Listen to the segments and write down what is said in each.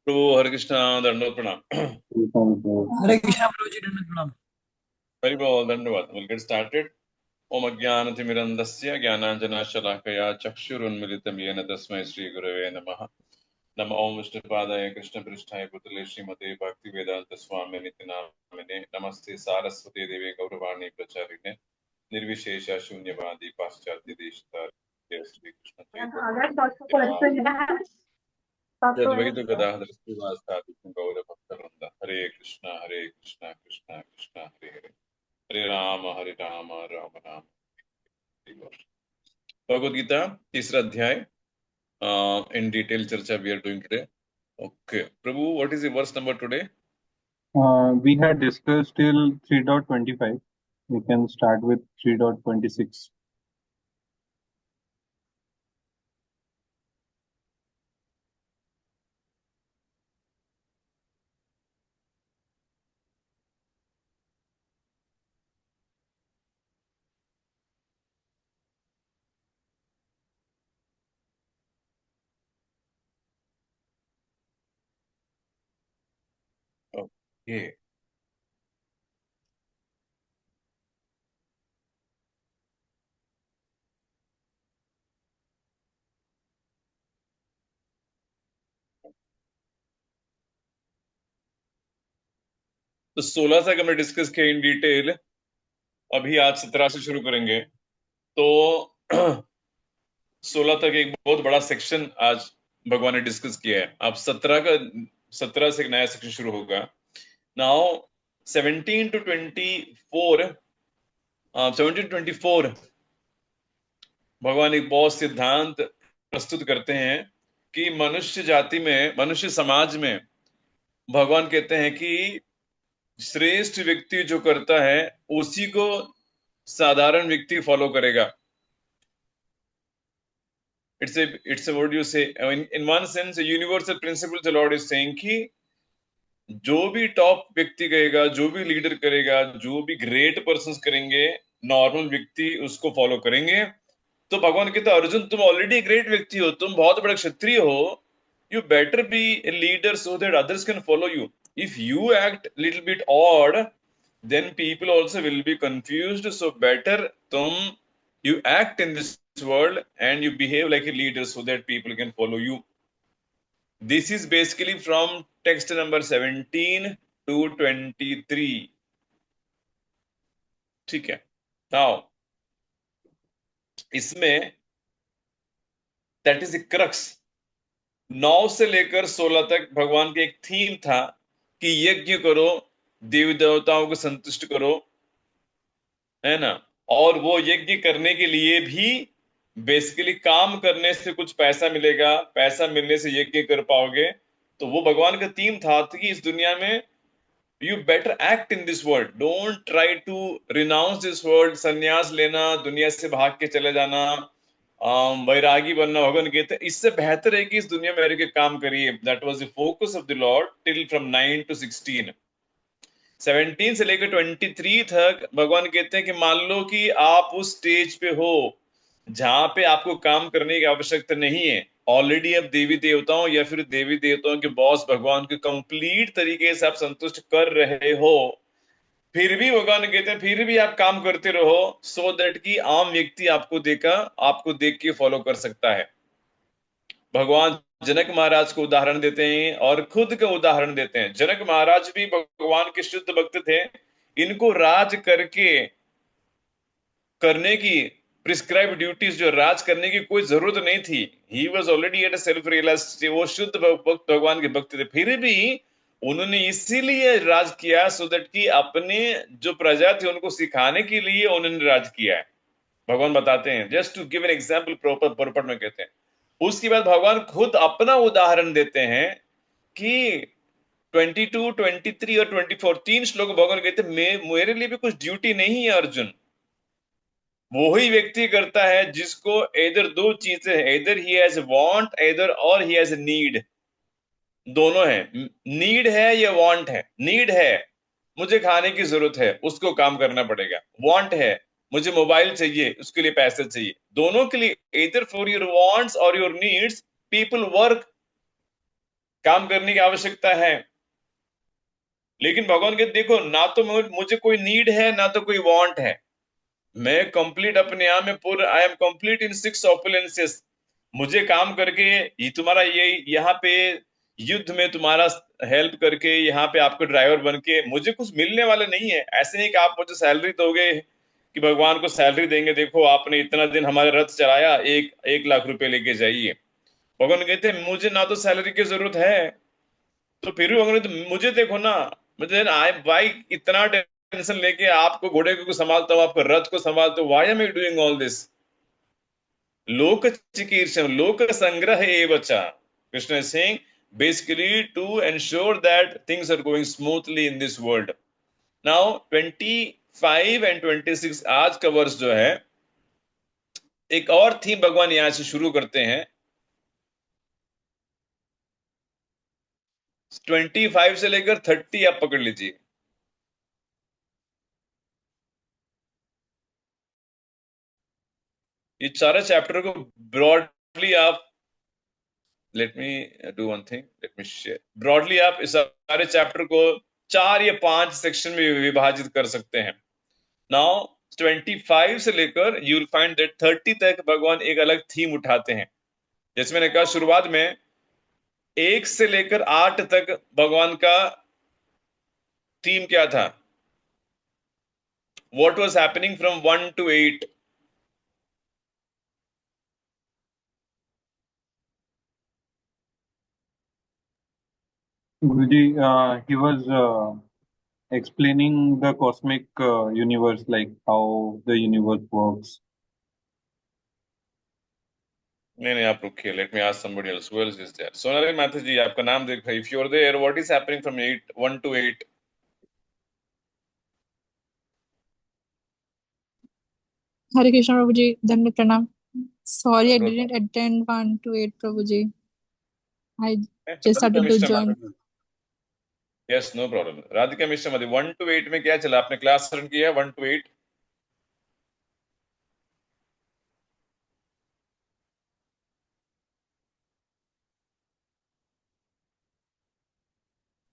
प्रभु हरे कृष्णा दंडवत प्रणाम। हरे कृष्णा प्रभु जी दंडवत प्रणाम। हरि बोल धन्यवाद। Will get started. ओम अज्ञानतिमिरन्धस्य ज्ञानाञ्जनशलाकया चक्षुरुन्मिलितं येन तस्मै श्रीगुरवे नमः। नमः ओम विष्णुपादाय कृष्णपृष्ठाय भूतले श्रीमते भक्तिवेदांत स्वामिनिति नामिने नमस्ते सारस्वती देवे गौरवाणी प्रचारिणे निर्विशेष शून्यवादी पाश्चात्य देशतारिणे श्री कृष्ण चैतन्य अद्वैत गदाधर श्रीवासादि गौर भक्तवृंद हरे कृष्णा कृष्णा कृष्णा हरे हरे हरे राम राम राम हरे हरे। भगवद गीता तीसरा अध्याय इन डिटेल चर्चा we are doing today. Okay प्रभु, what is the verse number today? We had discussed till 3.25. We can start with 3.26. Okay, तो 16 तक हमने डिस्कस किया इन डिटेल। अभी आज 17 से शुरू करेंगे। तो 16 तक एक बहुत बड़ा सेक्शन आज भगवान ने डिस्कस किया है। अब 17 से एक नया सेक्शन शुरू होगा। नाउ 17 to 24, 17 to 24 भगवान एक बहुत सिद्धांत प्रस्तुत करते हैं कि मनुष्य जाति में, मनुष्य समाज में भगवान कहते हैं कि श्रेष्ठ व्यक्ति जो करता है उसी को साधारण व्यक्ति फॉलो करेगा। It's a what do you say, in one sense a universal principle the Lord is saying कि जो भी टॉप व्यक्ति करेगा, जो भी लीडर करेगा, जो भी ग्रेट पर्सन करेंगे, नॉर्मल व्यक्ति उसको फॉलो करेंगे। तो भगवान कहते अर्जुन, तुम ऑलरेडी ग्रेट व्यक्ति हो, तुम बहुत बड़ा क्षत्रिय हो, you better be a leader so that others can follow you. If you act little bit odd, then people also will be confused, so better tum you act in this world and you behave like a leader so that people can follow you. This is basically from text number 17 to 23. ठीक है। now इसमें that is the crux। 9 से लेकर 16 तक भगवान का एक theme था कि यज्ञ करो, देवी देवताओं को संतुष्ट करो, है ना। और वो यज्ञ करने के लिए भी बेसिकली काम करने से कुछ पैसा मिलेगा, पैसा मिलने से यज्ञ कर पाओगे। तो वो भगवान का थीम था कि इस दुनिया में you better act in this world, don't try to renounce this world, संन्यास लेना, दुनिया से भाग के चले जाना, वैरागी बनना। भगवान कहते हैं इससे बेहतर है कि इस दुनिया में रह के काम करिए। That was the focus of the Lord till from 9 to 16। 17 से लेकर 23 तक भगवान कहते हैं कि मान लो कि आप उस स्टेज पे हो जहां पे आपको काम करने की आवश्यकता नहीं है, ऑलरेडी अब देवी देवताओं या फिर देवी देवताओं के बॉस भगवान को कंप्लीट तरीके से आप संतुष्ट कर रहे हो, फिर भी भगवान कहते हैं फिर भी आप काम करते रहो, सो दैट कि आम व्यक्ति आपको देख के फॉलो कर सकता है। भगवान जनक महाराज को उदाहरण देते हैं और खुद का उदाहरण देते हैं। जनक महाराज भी भगवान के शुद्ध भक्त थे। इनको राज करने की प्रिस्क्राइब ड्यूटीज, जो राज करने की कोई जरूरत नहीं थी। He was already at self realize, वो शुद्ध भक्त भगवान के भक्त थे। फिर भी उन्होंने इसीलिए राज किया सो दैट कि अपने जो प्रजा थी उनको सिखाने के लिए उन्होंने राज किया है। भगवान बताते हैं, just to give an example, proper purport में कहते हैं। उसके बाद भगवान खुद अपना उदाहरण देते हैं कि 22, 23 और 24 तीन श्लोक भगवान कहते हैं मेरे लिए भी कुछ ड्यूटी नहीं है अर्जुन। वो ही व्यक्ति करता है जिसको इधर दो चीजें हैं, इधर ही हैज वांट, इधर और ही हैज नीड। दोनों है, नीड है या वांट है। नीड है मुझे खाने की जरूरत है, उसको काम करना पड़ेगा। वांट है मुझे मोबाइल चाहिए, उसके लिए पैसे चाहिए। दोनों के लिए इधर फॉर योर वांट्स और योर नीड्स पीपल वर्क काम करने की आवश्यकता है। लेकिन भगवान कहते देखो, ना तो मुझे कोई नीड है ना तो कोई वांट है। मैं कंप्लीट अपने आप में पूरा, I am complete in six opulences. मुझे काम करके ये तुम्हारा ये यहाँ पे युद्ध में तुम्हारा हेल्प करके यहाँ पे आपको ड्राइवर बन के मुझे कुछ मिलने वाला नहीं है। ऐसे नहीं कि आप मुझे सैलरी दोगे कि भगवान को सैलरी देंगे, देखो आपने इतना दिन हमारे रथ चलाया, 1 लाख रुपए लेके जाइए। भगवान कहते हैं मुझे ना तो सैलरी की जरूरत है, तो फिर भी भगवान कहते मुझे देखो ना। मुझे आई भाई इतना टेंशन लेके आपको घोड़े को संभालता हूँ, आपको रथ को संभालता हूँ, why am I doing all this. लोक चिकीर्षम लोक संग्रह एवच। Krishna is saying basically to ensure that things are going smoothly in this world. Now 25 and 26 आज का वर्ष जो है, एक और थीम भगवान यहां से शुरू करते हैं। 25 से लेकर 30 आप पकड़ लीजिए। ये सारे चैप्टर को ब्रॉडली आप, let me do one thing, let me share broadly, आप इस सारे चैप्टर को 4 या 5 सेक्शन में विभाजित कर सकते हैं। नाउ 25 से लेकर यू विल फाइंड दैट 30 तक भगवान एक अलग थीम उठाते हैं। जैसे मैंने कहा शुरुआत में, 1 से लेकर 8 तक भगवान का थीम क्या था, what was happening from 1 to 8। Guruji, he was explaining the cosmic universe, like how the universe works. नहीं नहीं, आप रुकिए, let me ask somebody else, who else is there. Sonali Matha ji, आपका नाम देख, if you are there, what is happening from 1 to 8। Hare Krishna Prabhuji, Dandavat Pranam. Sorry, I didn't attend 1 to 8, Prabhuji. I just started to join. Yes, no problem. Radhika Mishra मधी, 1 to 8 में क्या चला, आपने class run किया 1 to 8?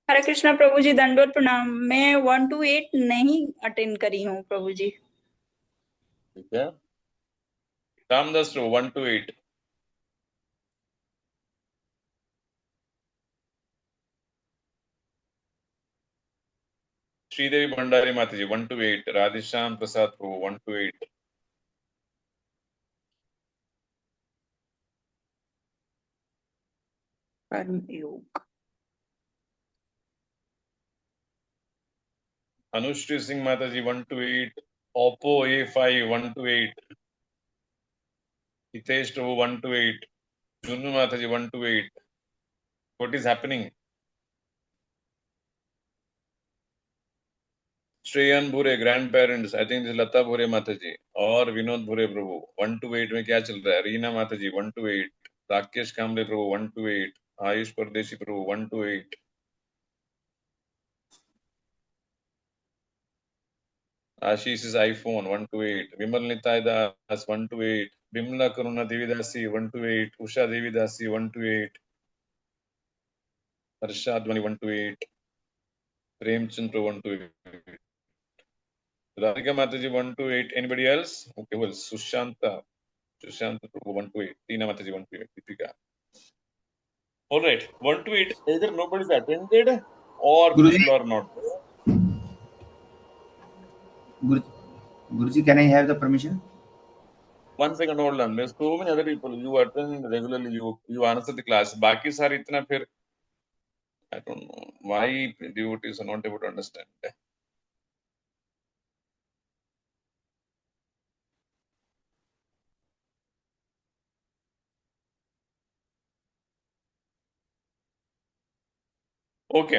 हरे कृष्णा प्रभु जी, दंडवत प्रणाम। मैं 1 to 8 नहीं अटेंड करी हूँ प्रभु जी। ठीक है, रामदास प्रभु 1 to 8। श्रीदेवी भंडारी माता जी 1 to 8। Radheshyam Prasad Prabhu 1 to 8। कर्म योग। अनुश्री सिंह माता जी 1 to 8। Oppo A5 1 to 8। Hitesh Prabhu 1 to 8। जुनू माता जी 1 to 8। What is happening? Shreyan भूरे ग्रैंड पेरेंट्स, आई थिंक लता भूरे माता जी और विनोद भूरे प्रभु 1 to 8 में क्या चल रहा है? रीना माता जी 1 to 8। Rakesh Kamle Prabhu 1 to 8। Ayush Pardeshi Prabhu 1 to 8। Ashish इज आईफोन 1 to 8। Vimal Nitai Das 1 to 8। Bimla Karuna Devidasi 1 to 8। Usha Devidasi 1 to 8। Harsha Dhvani 1 to 8। Premchand Prabhu 1 to 8। Radhika माता जी 1 to 8। Anybody else? Okay, well Sushanta, Sushant Prabhu 1 to 8। टीना माता जी 1 to 8। Deepika, alright 1 to 8। either nobody is attended or Guruji, people are not there. Guruji, can I have the permission? 1 second, hold on. There's so many other people. You attend regularly. You answer the class. बाकी सारे इतना फिर, I don't know why devotees are not able to understand. Okay.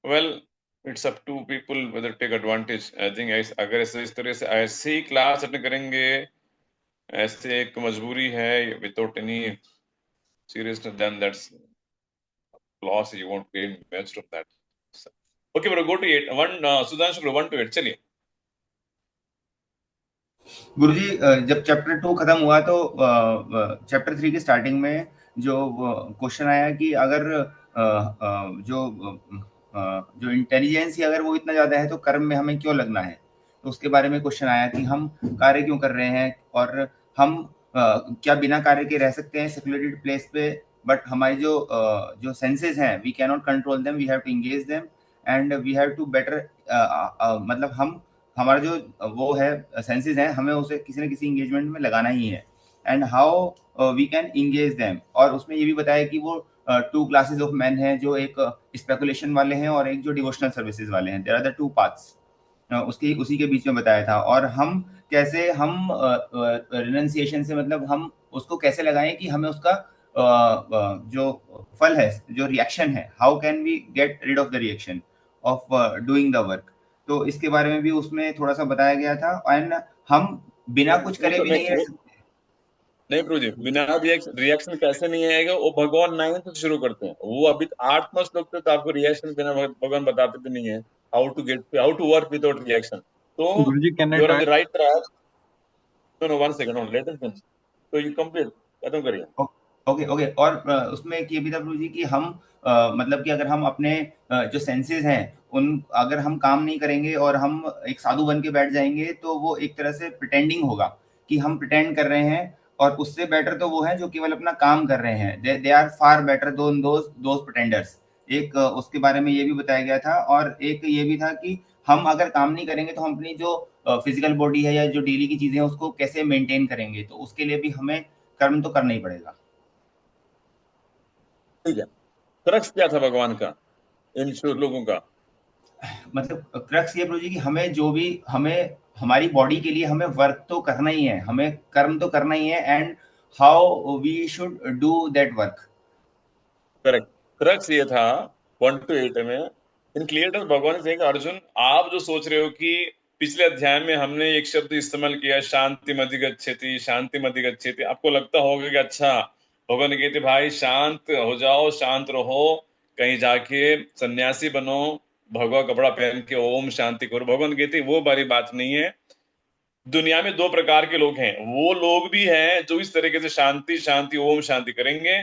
Well, it's up to people whether to take advantage. I think अगर ऐसे इस तरह से ऐसे ही क्लास अटेंड करेंगे, ऐसे एक मजबूरी है, without any seriousness, then that's loss. You won't gain much from that. Okay, bro, go to 8. Sudhanshu bro 1 to 8 चलिए। गुरुजी, जब चैप्टर 2 खत्म हुआ तो चैप्टर 3 की स्टार्टिंग में जो क्वेश्चन आया कि अगर जो इंटेलिजेंस ही अगर वो इतना ज्यादा है तो कर्म में हमें क्यों लगना है। तो उसके बारे में क्वेश्चन आया कि हम कार्य क्यों कर रहे हैं और हम क्या बिना कार्य के रह सकते हैं सेक्युलेटेड प्लेस पे। बट हमारी जो सेंसेस हैं we can not control them, we have to engage them and we have to better, मतलब हम हमारा जो वो है सेंसेस हैं हमें उसे किसी न किसी इंगेजमेंट में लगाना ही है। And how we can engage them, और उसमें ये भी बताया कि वो टू क्लासेस ऑफ मैन हैं, जो एक स्पेकुलेशन वाले हैं और एक जो डिवोशनल सर्विसेज वाले हैं। There are the two paths, उसके उसी के बीच में बताया था। और हम कैसे हम रिनंसिएशन से मतलब हम उसको कैसे लगाएं कि हमें उसका जो फल है, जो रिएक्शन है, how can we get rid of the reaction of doing the work. तो इसके बारे में भी उसमें थोड़ा सा बताया गया था। एंड हम बिना कुछ करे भी नहीं रह सकते। नहीं प्रभु जी, बिना रिएक्शन कैसे नहीं आएगा? वो भगवान 9 से शुरू करते हैं, वो अभी 8 श्लोक तक आपको रिएक्शन बिना भगवान बताते भी नहीं है, how to work without reaction. तो Guruji, can I you are on try? The right track. No 1 second, let us finish. तो यू कंप्लीट, खत्म करिए। Okay okay. और उसमें एक ये भी था प्रभु जी कि हम मतलब कि अगर हम अपने जो सेंसेस हैं उन अगर हम काम नहीं करेंगे और हम एक साधु बन के बैठ जाएंगे तो वो एक तरह से प्रिटेंडिंग होगा कि हम प्रिटेंड कर रहे हैं। और उससे बेटर तो वो है जो केवल अपना काम कर रहे हैं, they are far better those pretenders. एक उसके बारे में ये भी बताया गया था। और एक ये भी था कि हम अगर काम नहीं करेंगे तो हम अपनी जो फिजिकल बॉडी है या जो डेली की चीजें हैं उसको कैसे मेंटेन करेंगे। तो उसके लिए भी हमें कर्म तो करना ही पड़ेगा। ठीक है, क्रक्स क्या था भगवान का इन श्लोकों का? मतलब क्रक्स ये प्रभु जी कि हमें जो भी हमें हमारी बॉडी के लिए हमें वर्क तो करना ही है, हमें कर्म तो करना ही है। And how we should do that work. Correct, crux ये था 1 to 8 में। इन क्लियर टर्म्स भगवान से कहेंगे, अर्जुन आप जो सोच रहे हो कि पिछले अध्याय में हमने एक शब्द इस्तेमाल किया शांति मधिगच्छति, शांति मधिगच्छति, आपको लगता होगा कि अच्छा भगवान कहते भाई शांत हो जाओ, शांत रहो, कहीं जाके सन्यासी बनो, भगवा कपड़ा पहन के ओम शांति करो। भगवान कहते वो बारी बात नहीं है। दुनिया में 2 प्रकार के लोग हैं, वो लोग भी हैं जो इस तरीके से शांति शांति ओम शांति करेंगे,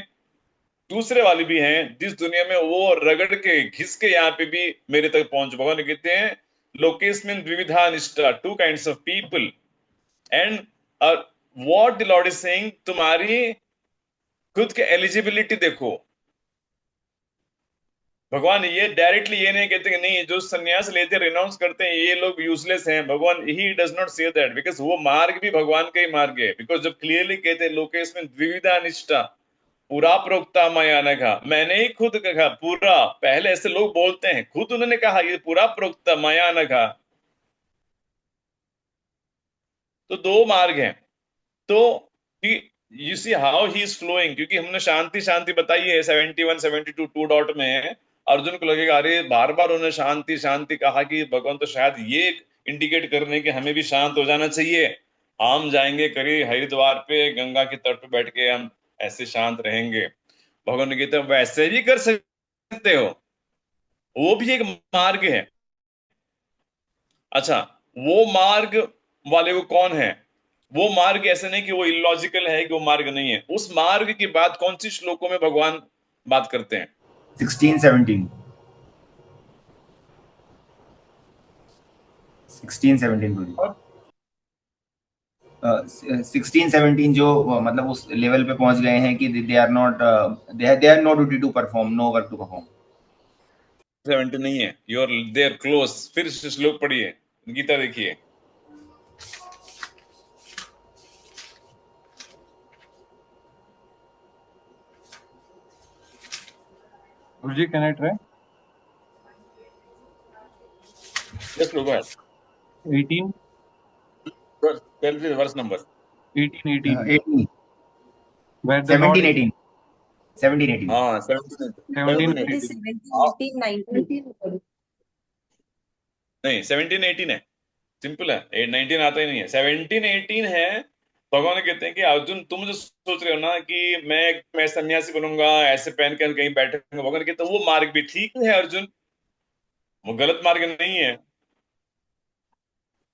दूसरे वाले भी हैं जिस दुनिया में वो रगड़ के घिस के यहाँ पे भी मेरे तक पहुंच। भगवान कहते हैं लोकेस्मिन द्विविधा निष्ठा, 2 kinds of people। And what the Lord is saying, तुम्हारी खुद की एलिजिबिलिटी देखो। भगवान ये डायरेक्टली ये नहीं कहते कि नहीं जो सन्यास लेते रिनाउंस करते हैं ये लोग यूजलेस हैं। भगवान he does not say that, because वो मार्ग भी भगवान का ही मार्ग है। बिकॉज जब क्लियरली कहते हैं लोकेस्मिन द्विविधा निष्ठा पूरा प्रोक्ता मया नघा, मैंने ही खुद कहा पूरा। पहले ऐसे लोग बोलते हैं, खुद उन्होंने कहा ये पूरा प्रोक्ता मया नघा। तो 2 मार्ग हैं। तो you see how he is flowing, क्योंकि हमने शांति शांति बताई है 71 72 2 डॉट में। अर्जुन को लगेगा अरे बार बार उन्होंने शांति शांति कहा कि भगवान तो शायद ये इंडिकेट करने कि हमें भी शांत हो जाना चाहिए, हम जाएंगे करीब हरिद्वार पे गंगा के तट पे बैठ के हम ऐसे शांत रहेंगे। भगवान ने कहते वैसे भी कर सकते हो, वो भी एक मार्ग है। अच्छा, वो मार्ग वाले वो कौन है? वो मार्ग ऐसे नहीं कि वो इलॉजिकल है कि वो मार्ग नहीं है। उस मार्ग की बात कौन सी श्लोकों में भगवान बात करते हैं? 16-17 16-17 जो मतलब उस लेवल पे पहुंच गए हैं कि they are not they are no duty to perform, no work to perform. 70 नहीं है, यू आर देयर क्लोज। फिर से श्लोक पढ़िए, गीता देखिए। Guruji, can I try? Yes, go ahead. 18, Tell me the verse number. 18. 18 Where the Lord 17-18 17-18 हाँ 17 17, 18 18. नहीं 17 18 है, सिंपल है। 19 आता ही नहीं है, 17 18 है। भगवान कहते हैं कि अर्जुन तुम जो सोच रहे हो ना कि मैं सन्यासी बनूंगा ऐसे पहन कर कहीं बैठूंगा, भगवान कहते हैं वो मार्ग भी ठीक है अर्जुन, वो गलत मार्ग नहीं है।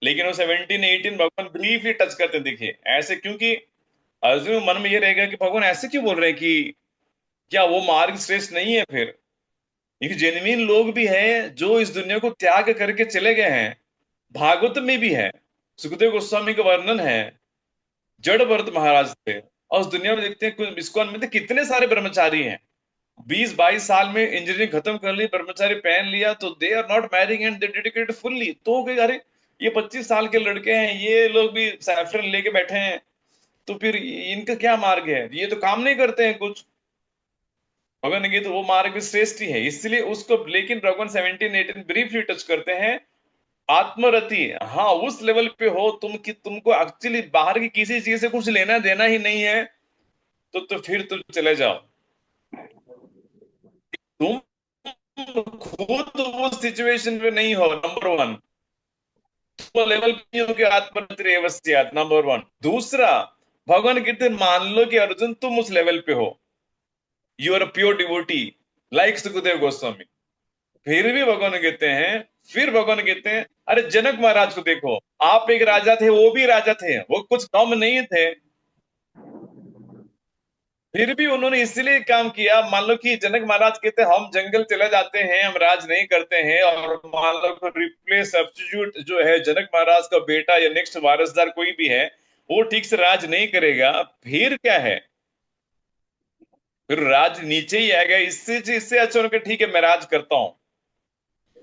लेकिन वो 17 18 भगवान ब्रीफली टच करते हैं। देखिए ऐसे, क्योंकि अर्जुन मन में ये रहेगा कि भगवान ऐसे क्यों बोल रहे हैं कि क्या वो मार्ग श्रेष्ठ नहीं है? फिर एक जेन्युइन लोग भी हैं जो इस दुनिया को त्याग करके चले गए हैं। भागवत में भी है, सुखदेव गोस्वामी का वर्णन है, जड़ भरत महाराज थे। और उस दुनिया में देखते हैं कुछ इस्कॉन में तो कितने सारे ब्रह्मचारी हैं। 20-22 साल में इंजीनियरिंग खत्म कर ली, ब्रह्मचारी पहन लिया, तो they are not marrying and they dedicated fully. तो कहे अरे ये 25 साल के लड़के हैं, ये लोग भी सैफरन लेके बैठे हैं, तो फिर इनका क्या मार्ग है? ये तो काम नहीं करते हैं कुछ। भगवान की तो वो मार्ग भी श्रेष्ठ ही है, इसलिए उसको, लेकिन भगवान 17-18 ब्रीफली टच करते हैं। आत्मरति, हाँ उस लेवल पे हो तुम कि तुमको एक्चुअली बाहर की किसी चीज से कुछ लेना देना ही नहीं है, तो फिर तुम चले जाओ। तुम खुद उस सिचुएशन पे नहीं हो, नंबर वन। तो लेवल पे हो कि आत्मरति एव स्यात्, नंबर वन। दूसरा, भगवान कहते हैं, मान लो कि अर्जुन तुम उस लेवल पे हो, you are a pure devotee like Sukhdev Goswami. फिर भी भगवान कहते हैं, फिर भगवान कहते हैं, अरे जनक महाराज को देखो, आप एक राजा थे, वो भी राजा थे, वो कुछ कम नहीं थे, फिर भी उन्होंने इसलिए काम किया। मान लो कि जनक महाराज कहते हैं हम जंगल चले जाते हैं, हम राज नहीं करते हैं, और मान लो रिप्लेस सब्स्टिट्यूट जो है जनक महाराज का बेटा या नेक्स्ट वारसदार कोई भी है, वो ठीक से राज नहीं करेगा, फिर क्या है? फिर राज नीचे ही आएगा। इससे अच्छा उनका ठीक है मैं राज करता हूं।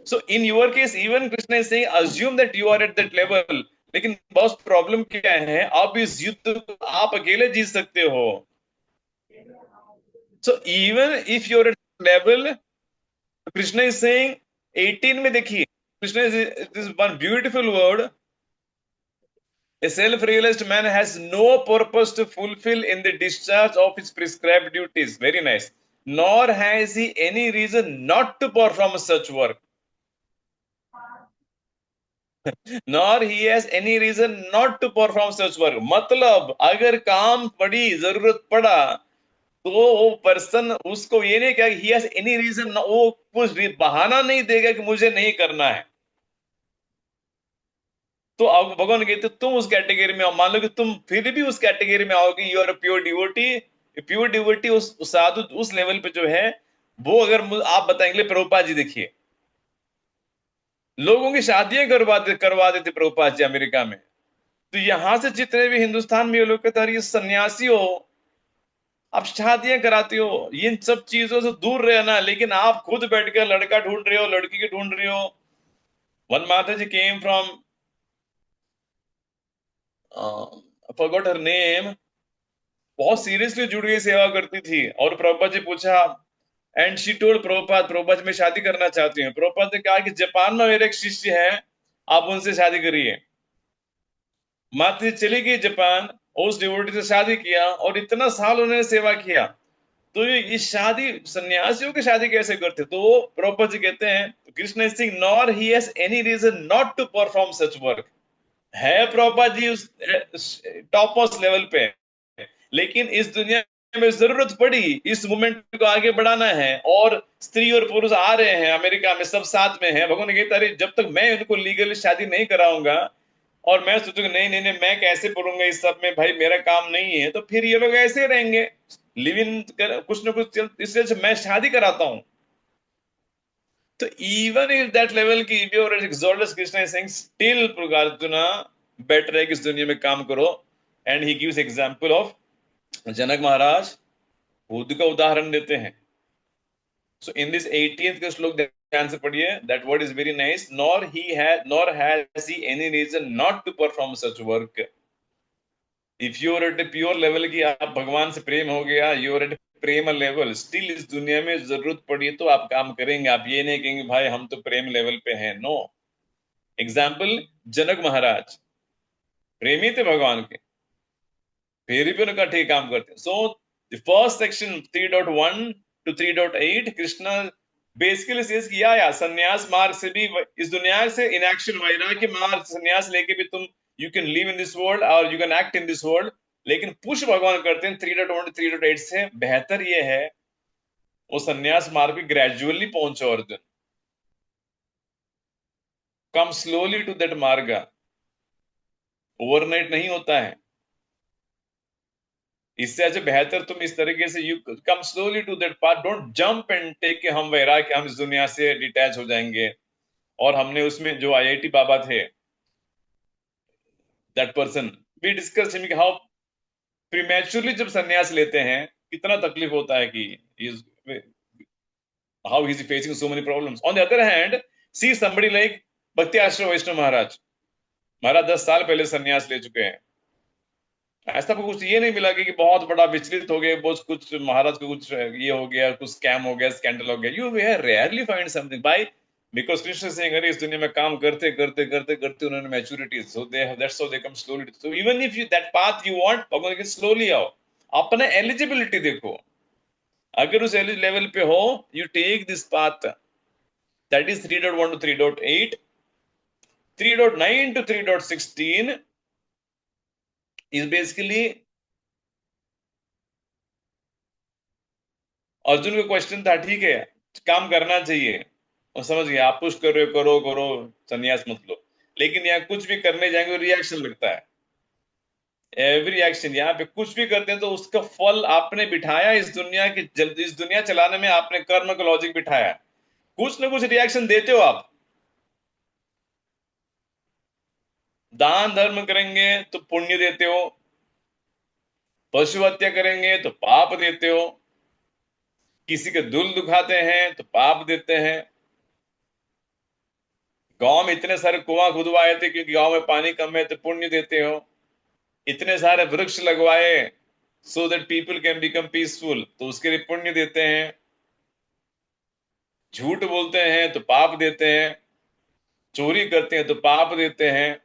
So in your case, even Krishna is saying, assume that you are at that level. लेकिन बॉस प्रॉब्लम क्या है, अब इस युद्ध को आप अकेले जीत सकते हो। So even if you're at that level, Krishna is saying 18 में देखिए, Krishna is this one beautiful word. A self-realized man has no purpose to fulfill in the discharge of his prescribed duties. Very nice. Nor has he any reason not to perform such work. Nor he has any reason not to perform such work. मतलब अगर काम पड़ी, जरूरत पड़ा, तो वो person उसको ये नहीं क्या ही हैज एनी रीजन, वो कुछ बहाना नहीं देगा कि मुझे नहीं करना है। तो अब भगवान कहते तुम उस कैटेगरी में आओ। मान लो कि तुम फिर भी उस कैटेगरी में आओगे, you are a pure devotee. Pure devotee उस साधु उस लेवल पे जो है, वो अगर आप बताएंगे, प्रभुपाद जी देखिए, लोगों की शादियां करवा देते प्रभुपाद जी अमेरिका में। तो यहां से जितने भी हिंदुस्तान में ये लोग कहते हैं, ये सन्यासी हो, आप शादियां कराती हो, इन सब चीजों से दूर रहना, लेकिन आप खुद बैठकर लड़का ढूंढ रहे हो, लड़की की ढूंढ रहे हो। One Mata ji came from, forgot her name, बहुत सीरियसली जुड़ गई, सेवा करती थी। और प्रभुपाद जी पूछा, and she told Prabhupada, Prabhupada ji मैं शादी करना चाहती हूँ। प्रभुपाद ने कहा कि जापान में मेरे एक शिष्य है, आप उनसे शादी करिए। माता जी चली गई जापान, उस डिवोटी से शादी किया, और इतना साल उन्होंने सेवा किया। तो ये शादी सन्यासियों की शादी कैसे करते? तो वो प्रभुपाद जी कहते हैं, Krishna is saying nor he has any reason not to perform such work. है प्रभुपाद जी उस टॉप मोस्ट लेवल पे, लेकिन इस दुनिया में जरूरत पड़ी, इस मूवमेंट को आगे बढ़ाना है, और स्त्री और पुरुष आ रहे हैं अमेरिका में, सब साथ में हैं। भगवान ने कहता है जब तक मैं इनको लीगली शादी नहीं कराऊंगा, और मैं सोचूंगा नहीं नहीं नहीं मैं कैसे पढ़ूंगा इस सब में, भाई मेरा काम नहीं है, तो फिर ये लोग ऐसे रहेंगे, लिव इन कुछ ना कुछ इसलिए अच्छा मैं शादी कराता हूं। तो इवन इफ दैट लेवल की और exalted Krishna is saying still Arjuna, better है कि इस दुनिया में काम करो। And he gives example of Janak Maharaj, खुद का उदाहरण देते हैं। सो इन दिस 18th का श्लोक ध्यान से पढ़िए, that word is very nice, nor has he any reason not to perform such work. If you are at a pure level की, आप भगवान से प्रेम हो गया, यू आर एट प्रेम लेवल, स्टिल इस दुनिया में जरूरत पड़ी तो आप काम करेंगे। आप ये नहीं कहेंगे भाई हम तो प्रेम लेवल पे हैं, नो। एग्जाम्पल, जनक महाराज प्रेमी थे भगवान के, फिर भी उनका ठीक काम करते। So first section 3.1 to 3.8 Krishna basically says किया या संन्यास मार्ग से भी, इस दुनिया से इनएक्शन वैराग्य मार्ग संन्यास लेके भी तुम you can live in this world और you can act in this world. लेकिन पुश भगवान करते हैं 3.1 to 3.8 से बेहतर ये है वो संन्यास मार्ग भी ग्रेजुअली पहुंचो Arjun, come slowly to that मार्ग, ओवरनाइट नहीं होता है। इससे अच्छा बेहतर तुम इस तरीके से you come slowly to that part, don't jump and take के हम वैराग्य, हम इस दुनिया से डिटैच हो जाएंगे। और हमने उसमें जो आईआईटी बाबा थे, that person, we discuss him how prematurely जब सन्यास लेते हैं कितना तकलीफ होता है कि is how he is facing so many problems. On the other hand, see somebody like भक्ति आश्रम वैष्णव महाराज, महाराज 10 साल पहले सन्यास ले चुके हैं। ऐसा कुछ ये नहीं मिला कि बहुत बड़ा विचलित हो गए, बहुत कुछ महाराज को कुछ ये हो गया, कुछ स्कैम हो गया, स्कैंडल हो गया। You were rarely find something by, because Krishna Singh अरे इस दुनिया में काम करते करते करते करते उन्होंने maturity, so they have, that's how they come slowly. So even if you that path you want, भगवान के स्लोली आओ, अपने एलिजिबिलिटी देखो। अगर उस लेवल पे हो, you take this path, that is 3.1 to 3.8, 3.9 to 3.16 is basically Arjun का क्वेश्चन था, ठीक है काम करना चाहिए और समझ गया, आप पुश कर रहे हो, करो करो, संन्यास मत लो, लेकिन यहाँ कुछ भी करने जाएंगे रिएक्शन लगता है। एवरी एक्शन, यहाँ पे कुछ भी करते हैं तो उसका फल आपने बिठाया इस दुनिया की, इस दुनिया चलाने में आपने कर्म का लॉजिक बिठाया, कुछ ना कुछ रिएक्शन देते हो आप। दान धर्म करेंगे तो पुण्य देते हो, पशु हत्या करेंगे तो पाप देते हो, किसी के दिल दुखाते हैं तो पाप देते हैं। गांव में इतने सारे कुआं खुदवाए थे क्योंकि गांव में पानी कम है तो पुण्य देते हो। इतने सारे वृक्ष लगवाए so that people can become peaceful, तो उसके लिए पुण्य देते हैं। झूठ बोलते हैं तो पाप देते हैं, चोरी करते हैं तो पाप देते हैं,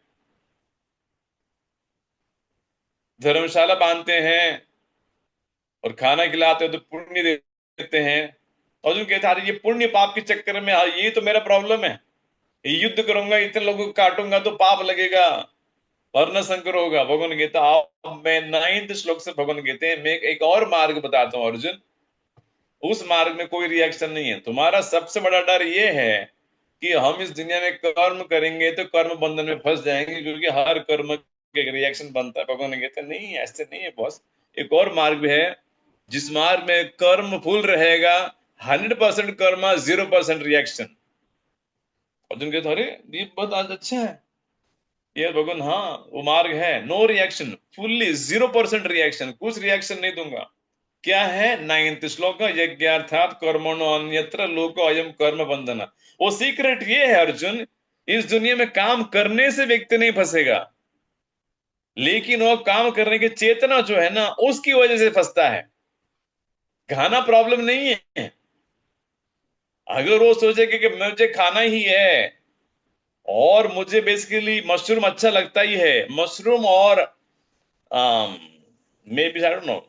धर्मशाला बांधते हैं और खाना खिलाते हैं तो पुण्य देते हैं। अर्जुन कहता है ये पुण्य पाप के चक्कर में ये तो मेरा प्रॉब्लम है, युद्ध करूंगा, इतने लोगों को काटूंगा तो पाप लगेगा, वर्ण संकर होगा। भगवान कहता अब मैं 9th श्लोक से भगवान कहते हैं मैं एक और मार्ग बताता हूं अर्जुन, उस मार्ग में कोई रिएक्शन नहीं है। तुम्हारा सबसे बड़ा डर ये है कि हम इस दुनिया में कर्म करेंगे तो कर्म बंधन में फंस जाएंगे, क्योंकि हर कर्म के रिएक्शन बनता है। भगवान कहते हैं नहीं, ऐसे नहीं है बॉस, एक और मार्ग भी है जिस मार्ग में कर्म फुल रहेगा, 100% कर्म, 0% रिएक्शन। अर्जुन कहते अरे ये बहुत आज अच्छा है ये भगवान, हाँ वो मार्ग है, नो रिएक्शन, फुल्ली 0% रिएक्शन, कुछ रिएक्शन नहीं दूंगा। क्या है 9th श्लोक, यज्ञार्थात् कर्मणो अन्यत्र लोको अयम कर्म बंधन। वो सीक्रेट ये है अर्जुन, इस दुनिया में काम करने से व्यक्ति नहीं फंसेगा, लेकिन वो काम करने की चेतना जो है ना उसकी वजह से फंसता है। खाना प्रॉब्लम नहीं है, अगर वो सोचे कि मुझे खाना ही है और मुझे बेसिकली मशरूम अच्छा लगता ही है, मशरूम और may be I don't know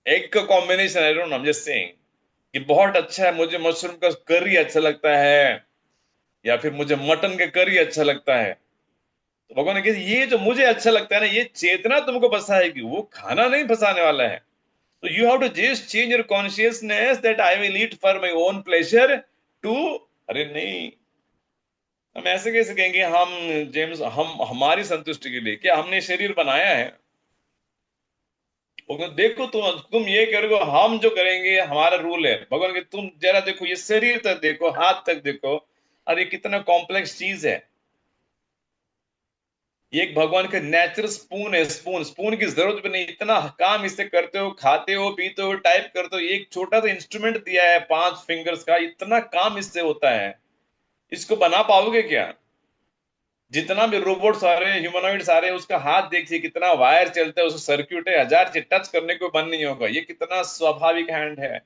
egg का combination, I don't know, I am just saying कि बहुत अच्छा है, मुझे मशरूम का करी अच्छा लगता है या फिर मुझे मटन का करी अच्छा लगता है, तो भगवान ने कहा ये जो मुझे अच्छा लगता है ना ये चेतना तुमको फंसाएगी, वो खाना नहीं फंसाने वाला है। तो you have to just change your consciousness that I will eat for my own pleasure too, अरे नहीं, हम ऐसे कैसे कहेंगे हम जेम्स हम हमारी संतुष्टि के लिए, क्या हमने शरीर बनाया है? देखो तुम ये करोगे, हम जो करेंगे हमारा रूल है। भगवान के तुम जरा देखो ये शरीर तक देखो, हाथ तक देखो, अरे कितना कॉम्प्लेक्स चीज है। ये एक भगवान का नेचुरल स्पून है, स्पून की जरूरत भी नहीं, इतना काम इससे करते हो, खाते हो, पीते हो, टाइप करते हो, एक छोटा सा इंस्ट्रूमेंट दिया है 5 फिंगर्स का, इतना काम इससे होता है, इसको बना पाओगे क्या? जितना भी रोबोट्स आ रहे हैं, ह्यूमनॉइड्स आ रहे हैं, उसका हाथ देखिए कितना वायर चलता है, उसका सर्क्यूट है, 1000 से टच करने को बंद नहीं होगा, ये कितना स्वाभाविक हैंड है।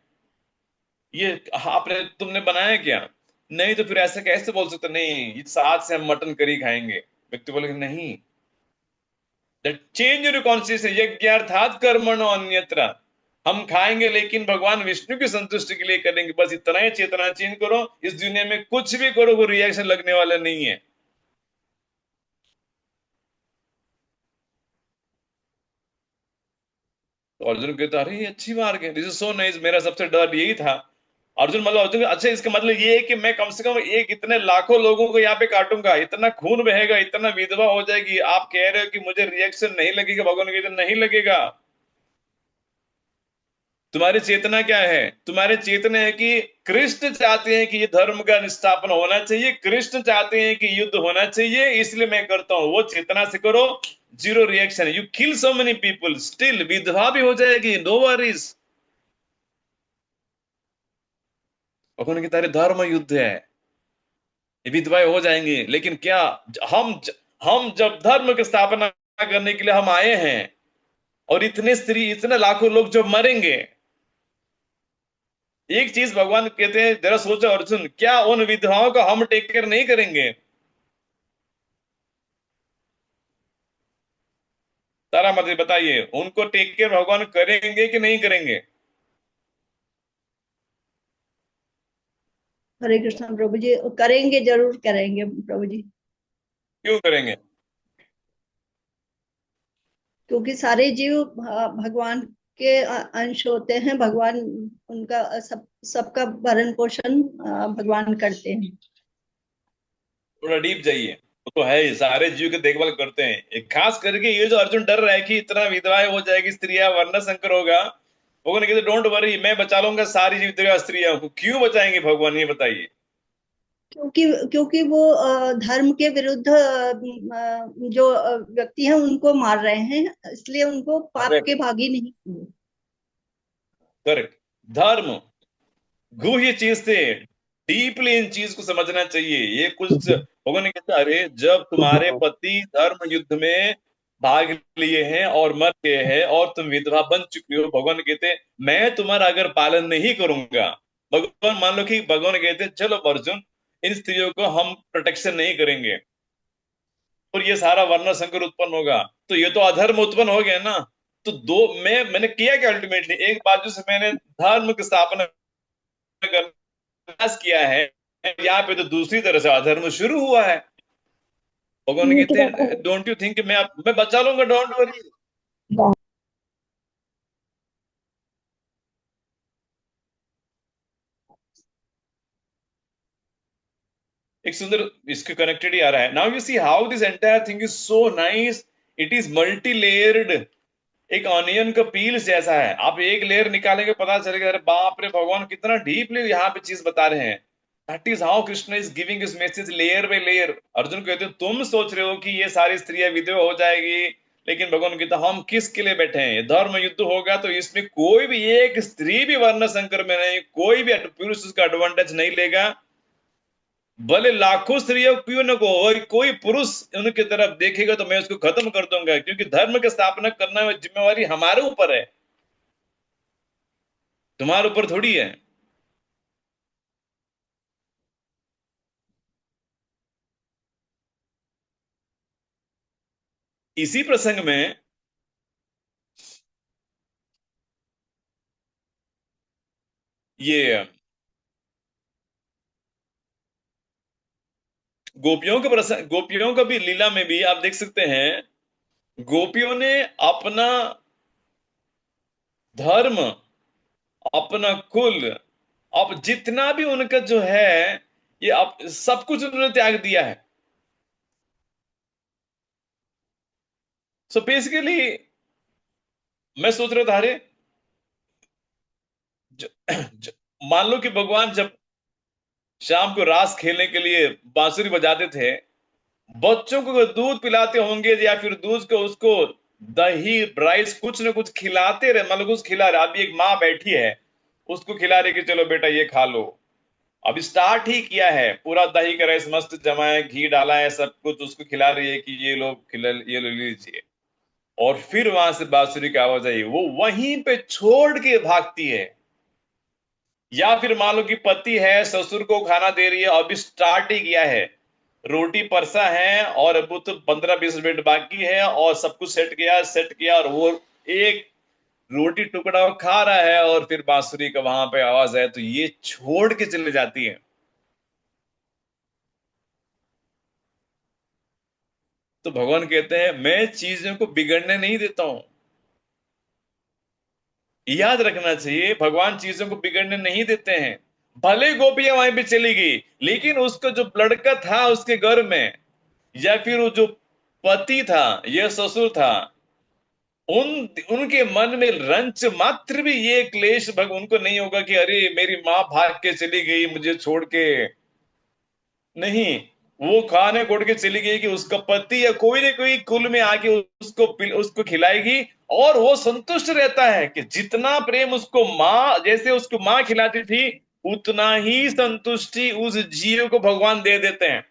ये आपने तुमने बनाया क्या? नहीं तो फिर ऐसा कैसे बोल सकते नहीं इस हाथ से हम मटन करी खाएंगे? व्यक्ति बोलेगा नहीं, दैट चेंज योर कॉन्शियसनेस, यज्ञार्थात् कर्मणो अन्यत्र, हम खाएंगे लेकिन भगवान विष्णु की संतुष्टि के लिए करेंगे, बस इतना ही चेतना चेंज करो। इस दुनिया में कुछ भी करो वो रिएक्शन लगने वाला नहीं है। तो अर्जुन कहता अरे ये अच्छी मार्ग है, दिस इज सो नाइस, मेरा सबसे डर यही था। अर्जुन मतलब अर्जुन अच्छा इसका मतलब ये है कि मैं कम से कम एक इतने लाखों लोगों को यहाँ पे काटूंगा, इतना खून बहेगा, इतना विधवा हो जाएगी, आप कह रहे हो कि मुझे रिएक्शन नहीं लगेगा? भगवान कहते नहीं लगेगा, तुम्हारी चेतना क्या है? तुम्हारी चेतना है कि कृष्ण चाहते हैं कि ये धर्म का निष्ठापन होना चाहिए, कृष्ण चाहते हैं कि युद्ध होना चाहिए, इसलिए मैं करता हूं। वो चेतना से करो, zero reaction. You kill so many people, still विधवा भी हो जाएगी, नो वरीज। भगवान की तारे धर्म युद्ध है, ये विधवाएं हो जाएंगी, लेकिन क्या हम जब धर्म की स्थापना करने के लिए हम आए हैं, और इतने स्त्री, इतने लाखों लोग जो मरेंगे, एक चीज भगवान कहते हैं, जरा सोचो अर्जुन, क्या उन विधवाओं को हम टेक केयर नहीं करेंगे? तारा मत बताइए, उनको टेक केयर भगवान करेंगे कि नहीं करेंगे? हरे कृष्ण प्रभु जी, करेंगे, जरूर करेंगे प्रभु जी, क्यों करेंगे? क्योंकि सारे जीव भगवान के अंश होते हैं। भगवान उनका सबका भरण पोषण भगवान करते हैं। थोड़ा डीप जाइए। वो तो है ही, सारे जीव की देखभाल करते हैं। एक खास करके ये जो अर्जुन डर रहा है कि इतना विधवाएं हो जाएगी, स्त्रियां, वर्ण संकर होगा, भगवान कहते डोंट वरी, मैं बचा लूंगा सारी विधवा स्त्रियों को। क्यों बचाएंगे भगवान, ये बताइए? क्योंकि क्योंकि वो धर्म के विरुद्ध जो व्यक्ति हैं उनको मार रहे हैं, इसलिए उनको पाप के भागी नहीं हुए। करेक्ट। धर्म गुह्य चीज से डीपली इन चीज को समझना चाहिए। ये कुछ भगवान ने कहते अरे जब तुम्हारे पति धर्म युद्ध में भाग लिए हैं और मर गए हैं और तुम विधवा बन चुकी हो, भगवान कहते मैं तुम्हारा अगर पालन नहीं करूंगा, भगवान मान लो कि भगवान कहते चलो अर्जुन, इन स्त्रियों को हम प्रोटेक्शन नहीं करेंगे, और ये सारा वर्ण संकर उत्पन्न होगा, तो ये तो अधर्म उत्पन्न हो गया ना। तो मैंने किया क्या अल्टीमेटली? एक बाजू से मैंने धर्म की स्थापना का प्रयास किया है, यहाँ पे तो दूसरी तरह से अधर्म शुरू हुआ है। भगवान कहते हैं डोंट यू थिंक मैं बचा लूंगा, डोंट वरी। एक सुंदर इसके कनेक्टेड ही आ रहा है। Now you see how this entire thing is so nice, it is multi layered. एक ऑनियन का पील जैसा है, आप एक लेयर निकालेंगे पता चलेगा अरे बाप रे, भगवान कितना डीपली यहाँ पे चीज बता रहे हैं। That is how Krishna is giving his message layer by layer. Arjun कहते हैं तुम सोच रहे हो कि ये सारी स्त्रियां विधवा हो जाएगी, लेकिन भगवान कहते हम किसके लिए बैठे हैं? धर्म युद्ध होगा तो इसमें कोई भी एक स्त्री भी वर्ण संकर में नहीं, कोई भी पुरुष उसका एडवांटेज नहीं लेगा। भले लाखों स्त्रियों क्यों न को, और कोई पुरुष उनकी तरफ देखेगा तो मैं उसको खत्म कर दूंगा, क्योंकि धर्म की स्थापना करना में जिम्मेवारी हमारे ऊपर है, तुम्हारे ऊपर थोड़ी है। इसी प्रसंग में ये गोपियों का भी लीला में भी आप देख सकते हैं, गोपियों ने अपना धर्म, अपना कुल, अब जितना भी उनका जो है, ये सब कुछ उन्होंने त्याग दिया है। सो बेसिकली मैं सोच रहा था अरे मान लो कि भगवान जब शाम को रास खेलने के लिए बांसुरी बजाते थे, बच्चों को दूध पिलाते होंगे या फिर दूध को उसको दही राइस कुछ न कुछ खिलाते रहे, मतलब कुछ खिला रहे। अभी एक माँ बैठी है, उसको खिला रही कि चलो बेटा ये खा लो। अभी स्टार्ट ही किया है, पूरा दही का राइस मस्त जमा है, घी डाला है, सब कुछ उसको खिला रही है कि ये लोग ये लो लीजिए। और फिर वहां से बांसुरी की आवाज आई, वो वहीं पे छोड़ के भागती है। या फिर मान लो कि पति है, ससुर को खाना दे रही है, अभी स्टार्ट ही किया है, रोटी परसा है और अब तो 15-20 मिनट बाकी है और सब कुछ सेट किया और वो एक रोटी टुकड़ा वो खा रहा है और फिर बांसुरी का वहां पे आवाज है, तो ये छोड़ के चले जाती है। तो भगवान कहते हैं मैं चीजों को बिगड़ने नहीं देता हूं। याद रखना चाहिए, भगवान चीजों को बिगड़ने नहीं देते हैं। भले गोपियां वहीं पे चली गई, लेकिन उसका जो लड़का था उसके घर में, या फिर वो जो पति था, यह ससुर था, उनके मन में रंच मात्र भी ये क्लेश उनको नहीं होगा कि अरे मेरी माँ भाग के चली गई मुझे छोड़ के। नहीं, वो खाने कोड़ के चली गई कि उसका पति या कोई ना कोई कुल में आके उसको खिलाएगी, और वो संतुष्ट रहता है कि जितना प्रेम उसको माँ, जैसे उसको माँ खिलाती थी, उतना ही संतुष्टि उस जीव को भगवान दे देते हैं,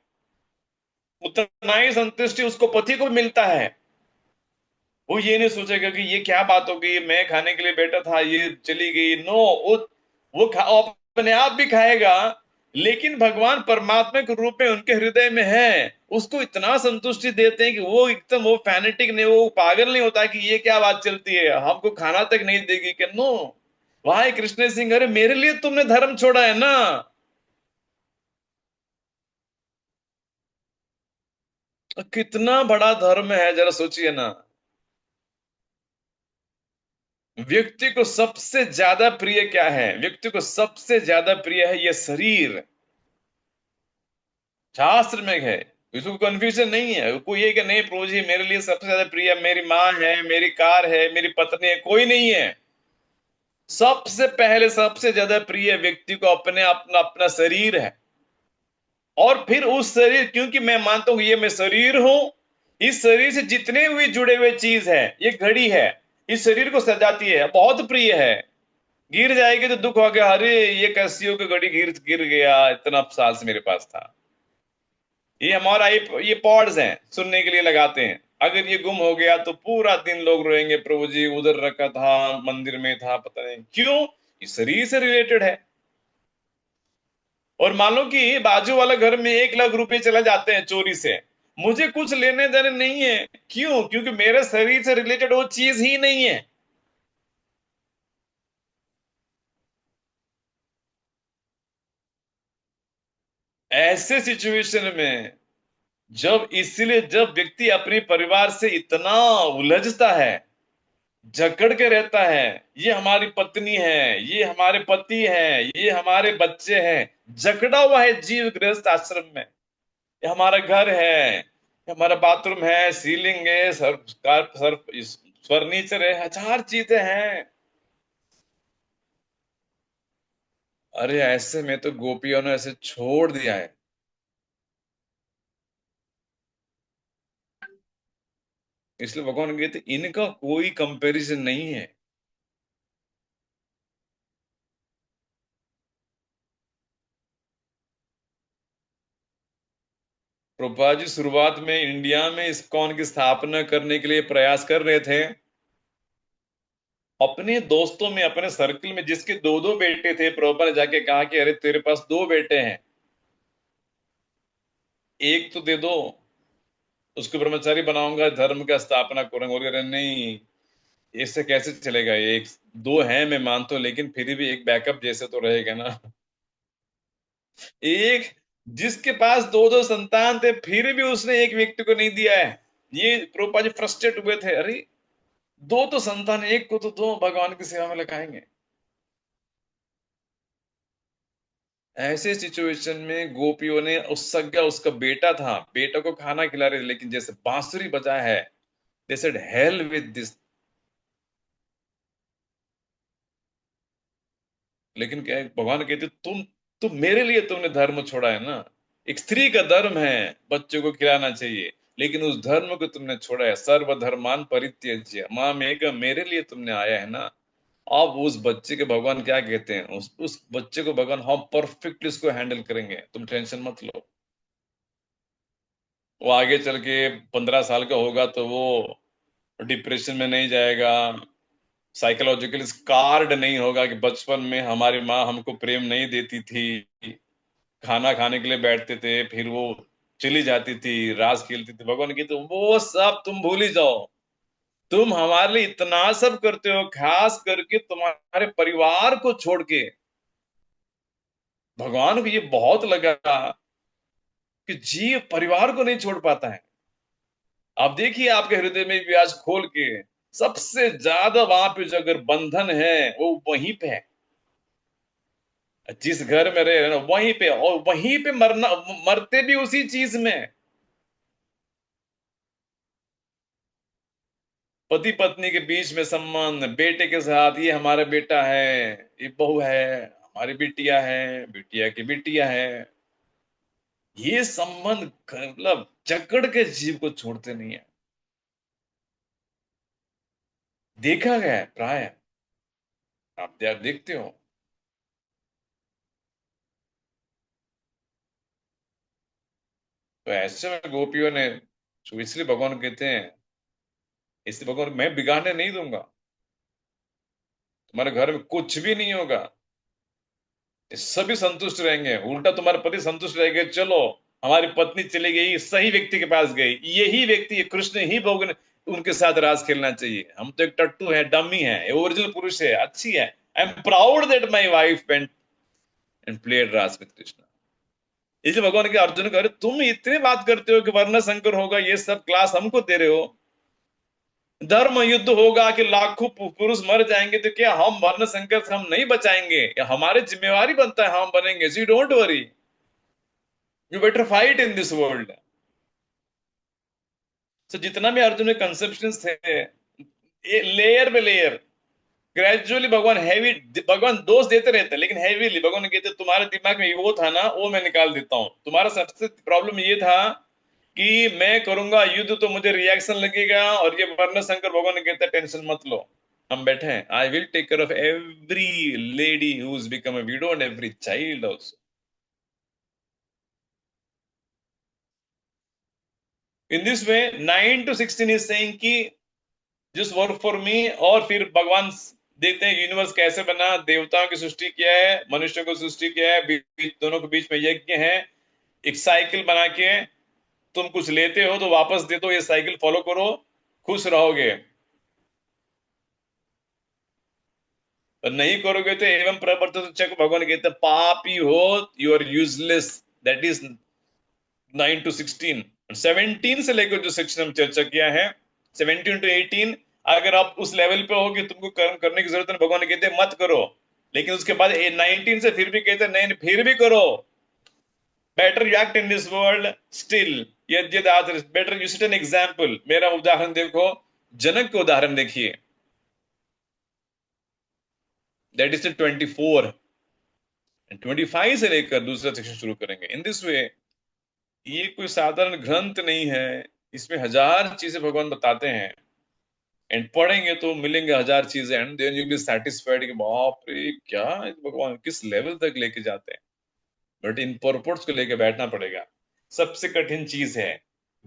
उतना ही संतुष्टि उसको पति को मिलता है। वो ये नहीं सोचेगा कि ये क्या बात हो गई, मैं खाने के लिए बैठा था ये चली गई। नो, वो अपने आप भी खाएगा, लेकिन भगवान परमात्मा के रूप में उनके हृदय में है, उसको इतना संतुष्टि देते हैं कि वो एकदम वो फैनेटिक नहीं, वो पागल नहीं होता कि ये क्या बात चलती है, हमको खाना तक नहीं देगी। कि नो, भाई कृष्ण सिंह, अरे मेरे लिए तुमने धर्म छोड़ा है ना। कितना बड़ा धर्म है, जरा सोचिए ना। व्यक्ति को सबसे ज्यादा प्रिय क्या है? व्यक्ति को सबसे ज्यादा प्रिय है ये शरीर। शास्त्र में है, इसको कंफ्यूजन नहीं है। कोई ये कि नहीं प्रभु जी मेरे लिए सबसे ज्यादा प्रिय मेरी माँ है, मेरी कार है, मेरी पत्नी है, कोई नहीं है। सबसे पहले सबसे ज्यादा प्रिय व्यक्ति को अपने अपना अपना शरीर है। और फिर उस शरीर, क्योंकि मैं मानता हूं ये मैं शरीर हूं, इस शरीर से जितने भी जुड़े हुए चीज है, ये घड़ी है, इस शरीर को सजाती है, बहुत प्रिय है। गिर जाएगी तो दुख हो गया, अरे ये कैसियो की घड़ी गिर गिर गया, इतना साल से मेरे पास था। ये हमारा ये पॉड्स हैं, सुनने के लिए लगाते हैं। अगर ये गुम हो गया तो पूरा दिन लोग रोएंगे, प्रभु जी उधर रखा था, मंदिर में था, पता नहीं क्यों, ये शरीर से रिलेटेड है। और मान लो कि बाजू वाला घर में 1 लाख रुपए चले जाते हैं चोरी से, मुझे कुछ लेने देने नहीं है। क्यों? क्योंकि मेरे शरीर से रिलेटेड वो चीज ही नहीं है। ऐसे सिचुएशन में जब व्यक्ति अपने परिवार से इतना उलझता है, जकड़ के रहता है, ये हमारी पत्नी है, ये हमारे पति है, ये हमारे बच्चे हैं, जकड़ा हुआ है जीव गृहस्थ आश्रम में, ये हमारा घर है, ये हमारा बाथरूम है, सीलिंग है, फर्नीचर है, हजार चीजें हैं। अरे ऐसे में तो गोपियों ने ऐसे छोड़ दिया है। इसलिए भगवान कहते इनका कोई कंपैरिजन नहीं है। प्रभुपाद जी शुरुआत में इंडिया में इस्कॉन की स्थापना करने के लिए प्रयास कर रहे थे। अपने दोस्तों में, अपने सर्कल में जिसके 2-2 बेटे थे, प्रभुपाद ने जाके कहा कि अरे तेरे पास 2 बेटे हैं, एक तो दे दो, उसको ब्रह्मचारी बनाऊंगा, धर्म का स्थापना करूंगा। बोले अरे नहीं, इससे कैसे चलेगा, एक 2 हैं मैं मानता हूं, लेकिन फिर भी एक बैकअप जैसे तो रहेगा ना। एक जिसके पास 2-2 संतान थे, फिर भी उसने एक व्यक्ति को नहीं दिया है। ये प्रभुपाद जी फ्रस्ट्रेट हुए थे, अरे 2 तो संतान, एक को तो दो, भगवान की सेवा में लगाएंगे। ऐसे सिचुएशन में गोपियों ने उसका बेटा था, बेटा को खाना खिला रहे थे, लेकिन जैसे बांसुरी बजा है, they said hell with this. लेकिन क्या है, भगवान कहते तुम मेरे लिए तुमने धर्म छोड़ा है ना। एक स्त्री का धर्म है बच्चों को खिलाना चाहिए, लेकिन उस धर्म को तुमने छोड़ा है। सर्वधर्मान परित्यज्य माम एकम, मेरे लिए तुमने आया है ना। अब उस बच्चे के भगवान क्या कहते हैं, उस बच्चे को भगवान हम परफेक्टली उसको हैंडल करेंगे, तुम टेंशन मत लो। वो आगे चल के 15 साल का होगा तो वो डिप्रेशन में नहीं जाएगा, साइकोलॉजिकली स्कारड नहीं होगा कि बचपन में हमारी माँ हमको प्रेम नहीं देती थी, खाना खाने के लिए बैठते थे फिर वो चली जाती थी, रास खेलती थी। भगवान की तो वो सब तुम भूल ही जाओ, तुम हमारे लिए इतना सब करते हो, खास करके तुम्हारे परिवार को छोड़ के। भगवान को ये बहुत लगा कि जीव परिवार को नहीं छोड़ पाता है। आप देखिए आपके हृदय में भी आज खोल के, सबसे ज्यादा वहां पे जो अगर बंधन है वो वहीं पे है। जिस घर में रहे ना वहीं पे, और वहीं पे मरना, मरते भी उसी चीज में। पति पत्नी के बीच में संबंध, बेटे के साथ, ये हमारा बेटा है, ये बहू है, हमारी बिटिया है, बिटिया की बिटिया है, ये संबंध मतलब जकड़ के जीव को छोड़ते नहीं है। देखा गया है प्राय, आप देखते हो। तो ऐसे में गोपियों ने, इसलिए भगवान कहते हैं, इसलिए भगवान मैं बिगाड़ने नहीं दूंगा, तुम्हारे घर में कुछ भी नहीं होगा, सभी संतुष्ट रहेंगे, उल्टा तुम्हारे पति संतुष्ट रहेंगे। चलो हमारी पत्नी चली गई, सही व्यक्ति के पास गई, यही व्यक्ति कृष्ण ही भोग उनके साथ राज खेलना चाहिए। हम तो एक टट्टू है, डमी है, ओरिजिनल पुरुष है, अच्छी है। I am proud that my wife went and played Raj with Krishna. इसलिए भगवान के अर्जुन कह रहे, तुम इतने बात करते हो कि वर्ण संकर होगा, ये सब क्लास हमको दे रहे हो। धर्म युद्ध होगा कि लाखों पुरुष मर जाएंगे, तो क्या हम वर्ण संकर से हम नहीं बचाएंगे? या हमारी जिम्मेवारी बनता है हम बनेंगे। So you don't worry, you better fight in this world. So जितना भी अर्जुन में कंसेप्शंस थे, लेयर पे लेयर, ग्रेजुअली भगवान भगवान दोष देते रहते हैं, लेकिन हैवीली भगवान कहते तुम्हारे दिमाग में वो था ना, वो मैं निकाल देता हूं। तुम्हारा सबसे प्रॉब्लम ये था कि मैं करूंगा युद्ध तो मुझे रिएक्शन लगेगा, और ये वर्ण संकर भगवान कहते हैं टेंशन मत लो, हम बैठे हैं। I will take care of every lady who is become a widow and every child also. In this way 9 to 16 is saying कि जस्ट वर्क फॉर मी। और फिर भगवान देखते हैं यूनिवर्स कैसे बना, देवताओं की सृष्टि किया है, मनुष्यों को सृष्टि किया है, दोनों के बीच में यज्ञ है, एक साइकिल बना के तुम कुछ लेते हो तो वापस दे दो, ये साइकिल फॉलो करो, खुश रहोगे। और नहीं करोगे तो एवं प्रवर्तित चक, भगवान कहते हैं पापी हो, you are useless. That is 9 to 16। 17 से लेकर जो सेक्शन हम चर्चा किया है, 17 to 18, अगर आप उस लेवल पे हो कि तुमको कर्म करने की जरूरत है, भगवान कहते हैं मत करो। लेकिन उसके बाद 19 से फिर भी कहते हैं नहीं, फिर भी करो। Better you act in this world still, better you set an example. मेरा उदाहरण देखो, जनक का उदाहरण देखिए, दैट इज 24 एंड 25 से लेकर दूसरा सेक्शन शुरू करेंगे। इन दिस वे, ये कोई साधारण ग्रंथ नहीं है, इसमें 1000 चीजें भगवान बताते हैं, एंड पढ़ेंगे तो मिलेंगे 1000 चीजें, and then you be satisfied कि बाप रे क्या भगवान किस लेवल तक लेके जाते हैं। बट इन पर्पट्स को लेके बैठना पड़ेगा। सबसे कठिन चीज है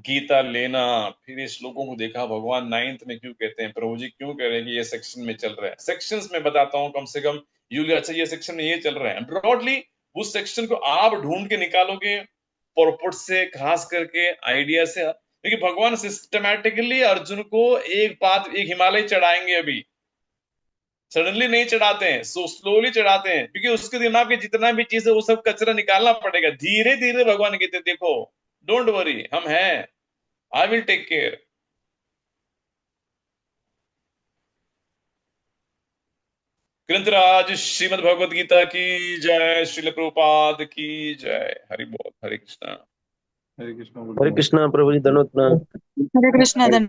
गीता लेना। फिर इस श्लोकों को देखा, भगवान 9th में क्यों कहते हैं, प्रभु जी क्यों कह रहे हैं कि ये सेक्शन में चल रहा है। सेक्शंस में बताता हूं, कम से कम यूली, अच्छा ये सेक्शन में ये चल रहा है, ब्रॉडली उस सेक्शन को आप ढूंढ के निकालोगे पर्पट से, खास करके आइडिया से। क्योंकि भगवान सिस्टमैटिकली अर्जुन को एक हिमालय चढ़ाएंगे, अभी सडनली नहीं चढ़ाते हैं, सो स्लोली चढ़ाते हैं, क्योंकि उसके दिमाग में जितना भी चीज है वो सब कचरा निकालना पड़ेगा धीरे धीरे। भगवान कहते देखो डोंट वरी, हम हैं, आई विल टेक केयर। ग्रंथराज श्रीमद् भगवद गीता की जय, श्रील प्रभुपाद की जय। हरि बोल, हरे कृष्णा। हरे कृष्ण। हरे कृष्णा प्रभु जी, धन्यवाद। हरे कृष्णा।